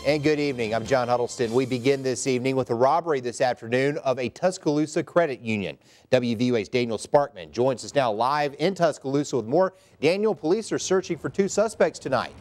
And good evening. I'm John Huddleston. We begin this evening with a robbery this afternoon of a Tuscaloosa credit union. WVUA's Daniel Sparkman joins us now live in Tuscaloosa with more. Daniel, police are searching for two suspects tonight.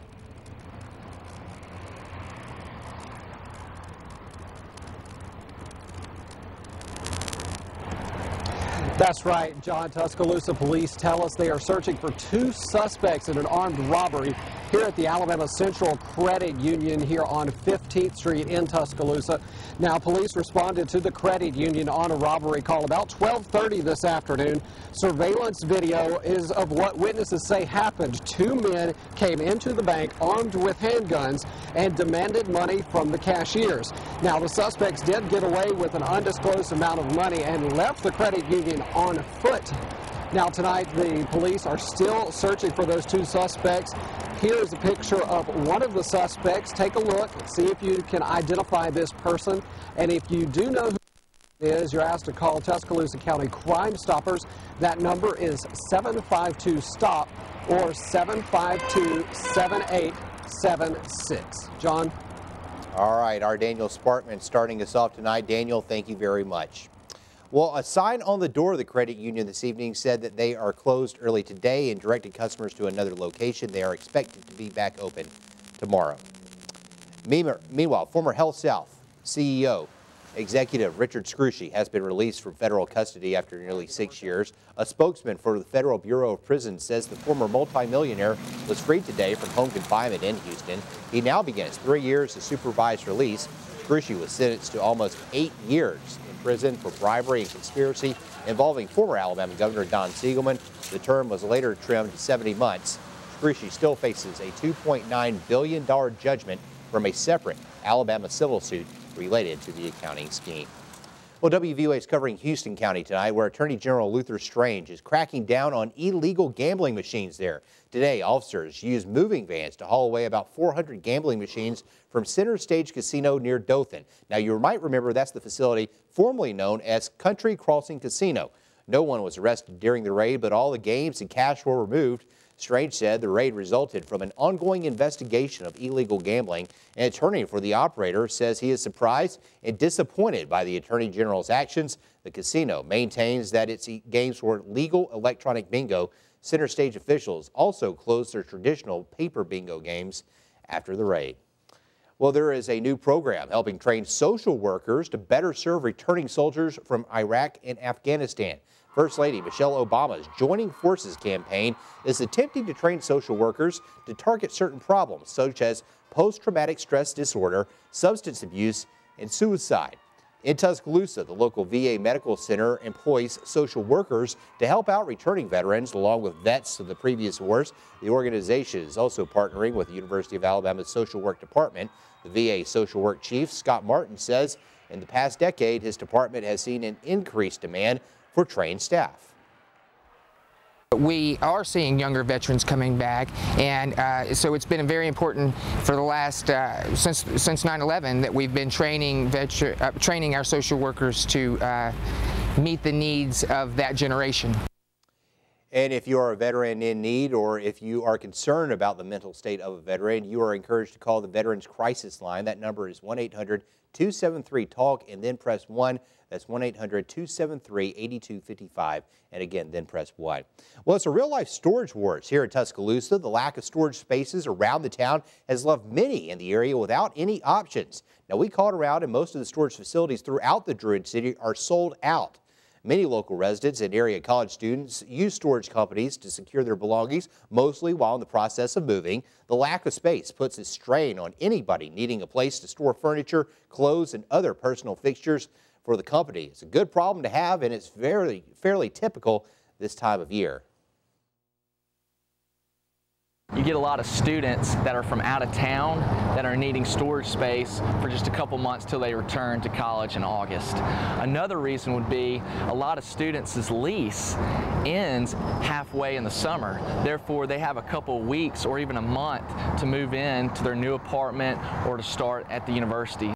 That's right, John. Tuscaloosa police tell us they are searching for two suspects in an armed robbery here at the Alabama Central Credit Union here on 15th Street in Tuscaloosa. Now, police responded to the credit union on a robbery call about 12:30 this afternoon. Surveillance video is of what witnesses say happened. Two men came into the bank armed with handguns and demanded money from the cashiers. Now, the suspects did get away with an undisclosed amount of money and left the credit union on foot. Now, tonight, the police are still searching for those two suspects. Here's a picture of one of the suspects. Take a look, see if you can identify this person. And if you do know who it is, you're asked to call Tuscaloosa County Crime Stoppers. That number is 752-STOP or 752-7876. John? All right, our Daniel Sparkman starting us off tonight. Daniel, thank you very much. Well, a sign on the door of the credit union this evening said that they are closed early today and directed customers to another location. They are expected to be back open tomorrow. Meanwhile, former Health South CEO, Executive Richard Scrushy has been released from federal custody after nearly 6 years. A spokesman for the Federal Bureau of Prisons says the former multimillionaire was freed today from home confinement in Houston. He now begins 3 years of supervised release. Scrushy was sentenced to almost 8 years in prison for bribery and conspiracy involving former Alabama Governor Don Siegelman. The term was later trimmed to 70 months. Scrushy still faces a $2.9 billion judgment from a separate Alabama civil suit related to the accounting scheme. Well, WVUA is covering Houston County tonight, where Attorney General Luther Strange is cracking down on illegal gambling machines there. Today, officers used moving vans to haul away about 400 gambling machines from Center Stage Casino near Dothan. Now, you might remember that's the facility formerly known as Country Crossing Casino. No one was arrested during the raid, but all the games and cash were removed. Strange said the raid resulted from an ongoing investigation of illegal gambling. An attorney for the operator says he is surprised and disappointed by the Attorney General's actions. The casino maintains that its games were legal electronic bingo. Center Stage officials also closed their traditional paper bingo games after the raid. Well, there is a new program helping train social workers to better serve returning soldiers from Iraq and Afghanistan. First Lady Michelle Obama's Joining Forces campaign is attempting to train social workers to target certain problems such as post-traumatic stress disorder, substance abuse, and suicide. In Tuscaloosa, the local VA Medical Center employs social workers to help out returning veterans along with vets of the previous wars. The organization is also partnering with the University of Alabama's Social Work Department. The VA Social Work Chief, Scott Martin, says in the past decade, his department has seen an increased demand for trained staff. We are seeing younger veterans coming back, and so it's been very important for the last since 9/11 that we've been training our social workers to meet the needs of that generation. And if you are a veteran in need, or if you are concerned about the mental state of a veteran, you are encouraged to call the Veterans Crisis Line. That number is 1-800-273-TALK and then press 1. That's 1-800-273-8255. And again, then press 1. Well, it's a real-life storage wars here in Tuscaloosa. The lack of storage spaces around the town has left many in the area without any options. Now, we called around, and most of the storage facilities throughout the Druid City are sold out. Many local residents and area college students use storage companies to secure their belongings, mostly while in the process of moving. The lack of space puts a strain on anybody needing a place to store furniture, clothes, and other personal fixtures. For the company, it's a good problem to have, and it's fairly typical this time of year. You get a lot of students that are from out of town that are needing storage space for just a couple months till they return to college in August. Another reason would be a lot of students' lease ends halfway in the summer. Therefore, they have a couple weeks or even a month to move in to their new apartment or to start at the university.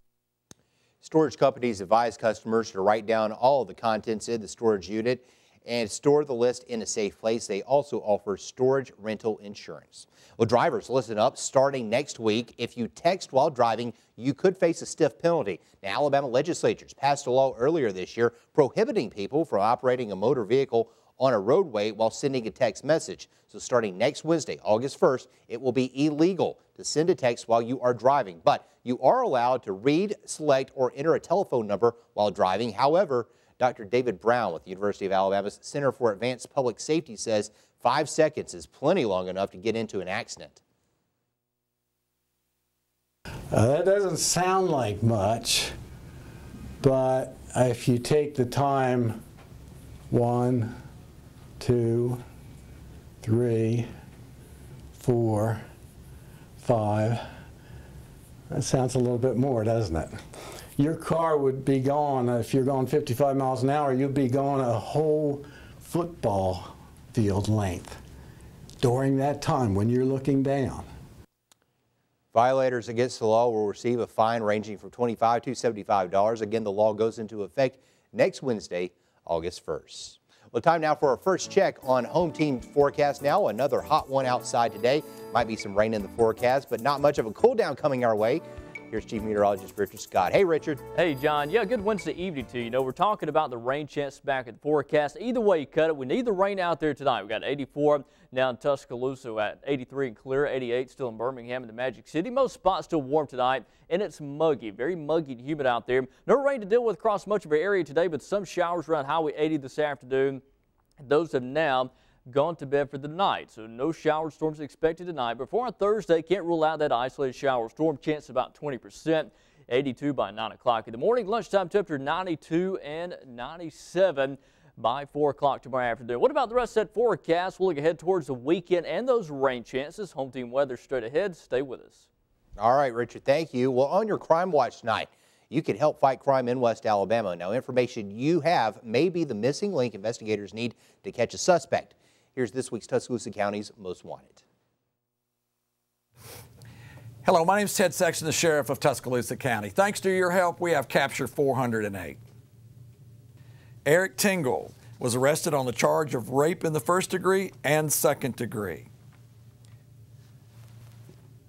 Storage companies advise customers to write down all of the contents in the storage unit and store the list in a safe place. They also offer storage rental insurance. Well, drivers, listen up. Starting next week, if you text while driving, you could face a stiff penalty. Now, Alabama legislatures passed a law earlier this year prohibiting people from operating a motor vehicle on a roadway while sending a text message. So starting next Wednesday, August 1st, it will be illegal to send a text while you are driving, but you are allowed to read, select, or enter a telephone number while driving. However, Dr. David Brown with the University of Alabama's Center for Advanced Public Safety says 5 seconds is plenty long enough to get into an accident. That doesn't sound like much, but if you take the time 1, 2, 3, 4, 5, that sounds a little bit more, doesn't it? Your car would be gone, if you're going 55 miles an hour, you'd be going a whole football field length during that time when you're looking down. Violators against the law will receive a fine ranging from $25 to $75. Again, the law goes into effect next Wednesday, August 1st. Well, time now for our first check on home team forecast now. Another hot one outside today. Might be some rain in the forecast, but not much of a cool down coming our way. Here's Chief Meteorologist Richard Scott. Hey, Richard. Hey, John. Yeah, good Wednesday evening to you. You know, we're talking about the rain chance back at the forecast. Either way you cut it, we need the rain out there tonight. We got 84 now in Tuscaloosa at 83 and clear, 88 still in Birmingham and the Magic City. Most spots still warm tonight, and it's muggy, very muggy and humid out there. No rain to deal with across much of our area today, but some showers around Highway 80 this afternoon. Those have now gone to bed for the night, so no shower storms expected tonight. But for on Thursday, can't rule out that isolated shower storm chance about 20%, 82 by 9 o'clock in the morning. Lunchtime temperature 92 and 97 by 4 o'clock tomorrow afternoon. What about the rest of that forecast? We'll look ahead towards the weekend and those rain chances. Home team weather straight ahead. Stay with us. All right, Richard, thank you. Well, on your Crime Watch tonight, you can help fight crime in West Alabama. Now, information you have may be the missing link investigators need to catch a suspect. Here's this week's Tuscaloosa County's Most Wanted. Hello, my name is Ted Sexton, the Sheriff of Tuscaloosa County. Thanks to your help, we have captured 408. Eric Tingle was arrested on the charge of rape in the first degree and second degree.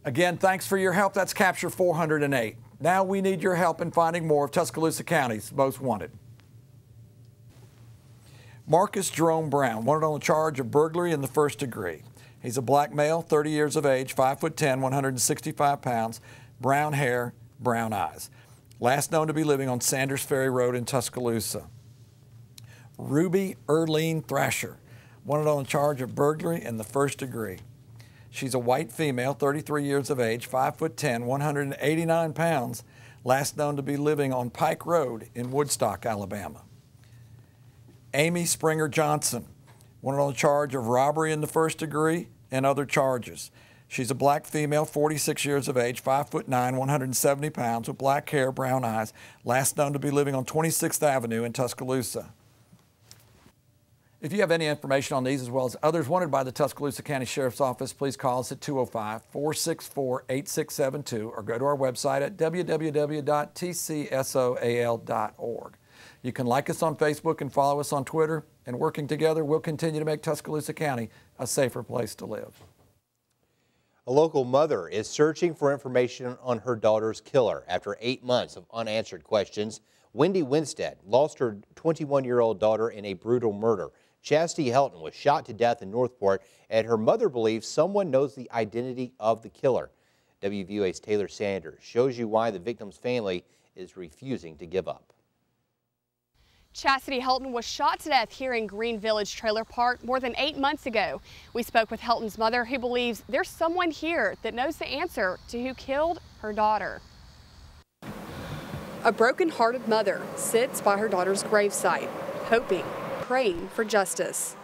Again, thanks for your help. That's capture 408. Now we need your help in finding more of Tuscaloosa County's Most Wanted. Marcus Jerome Brown, wanted on the charge of burglary in the first degree. He's a black male, 30 years of age, 5'10", 165 pounds, brown hair, brown eyes. Last known to be living on Sanders Ferry Road in Tuscaloosa. Ruby Erlene Thrasher, wanted on the charge of burglary in the first degree. She's a white female, 33 years of age, 5'10", 189 pounds, last known to be living on Pike Road in Woodstock, Alabama. Amy Springer Johnson, wanted on the charge of robbery in the first degree and other charges. She's a black female, 46 years of age, 5'9", 170 pounds, with black hair, brown eyes, last known to be living on 26th Avenue in Tuscaloosa. If you have any information on these as well as others wanted by the Tuscaloosa County Sheriff's Office, please call us at 205-464-8672 or go to our website at www.tcsoal.org. You can like us on Facebook and follow us on Twitter, and working together, we'll continue to make Tuscaloosa County a safer place to live. A local mother is searching for information on her daughter's killer after 8 months of unanswered questions. Wendy Winstead lost her 21-year-old daughter in a brutal murder. Chastity Helton was shot to death in Northport, and her mother believes someone knows the identity of the killer. WVUA's Taylor Sanders shows you why the victim's family is refusing to give up. Chastity Helton was shot to death here in Green Village Trailer Park more than 8 months ago. We spoke with Helton's mother, who believes there's someone here that knows the answer to who killed her daughter. A broken-hearted mother sits by her daughter's gravesite, hoping, praying for justice.